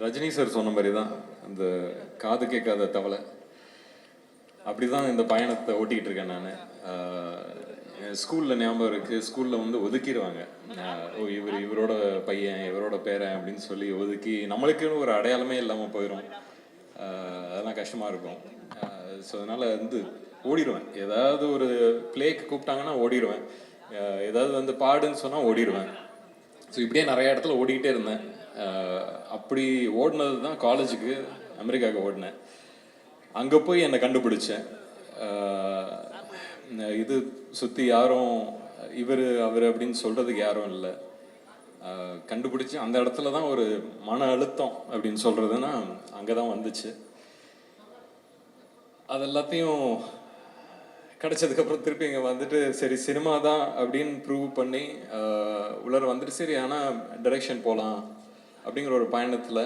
Rajini sir சொன்ன மாதிரி தான் அந்த காது கேட்காத தவளை அப்படி தான் இந்த பயணத்தை ஓட்டிகிட்டு இருக்கேன் நான். ஸ்கூலில் ஞாபகம் இருக்குது, ஸ்கூலில் வந்து ஒதுக்கிடுவாங்க. ஓ இவரோட பையன் இவரோட பேரன் அப்படின்னு சொல்லி ஒதுக்கி நம்மளுக்குன்னு ஒரு அடையாளமே இல்லாமல் போயிடும். அதெல்லாம் கஷ்டமாக இருக்கும். ஸோ அதனால் வந்து ஓடிடுவேன். ஏதாவது ஒரு பிளேக்கு கூப்பிட்டாங்கன்னா ஓடிடுவேன். ஏதாவது வந்து பாடுன்னு சொன்னால் ஓடிடுவேன். ஸோ இப்படியே நிறைய இடத்துல ஓடிக்கிட்டே இருந்தேன். அப்படி ஓடினது தான் காலேஜுக்கு அமெரிக்காவுக்கு ஓடினேன். அங்கே போய் என்னை கண்டுபிடிச்சேன். இது சுற்றி யாரும் இவர் அவர் அப்படின்னு சொல்கிறதுக்கு யாரும் இல்லை. கண்டுபிடிச்சி அந்த இடத்துல தான் ஒரு மன அழுத்தம் அப்படின்னு சொல்கிறதுன்னா அங்கே தான் வந்துச்சு. அது எல்லாத்தையும் கிடச்சதுக்கப்புறம் திருப்பி இங்கே வந்துட்டு சரி சினிமா தான் அப்படின்னு ப்ரூவ் பண்ணி உள்ளர வந்துட்டு சரி ஆனால் டைரெக்ஷன் போகலாம் அப்படிங்கிற ஒரு பயணத்தில்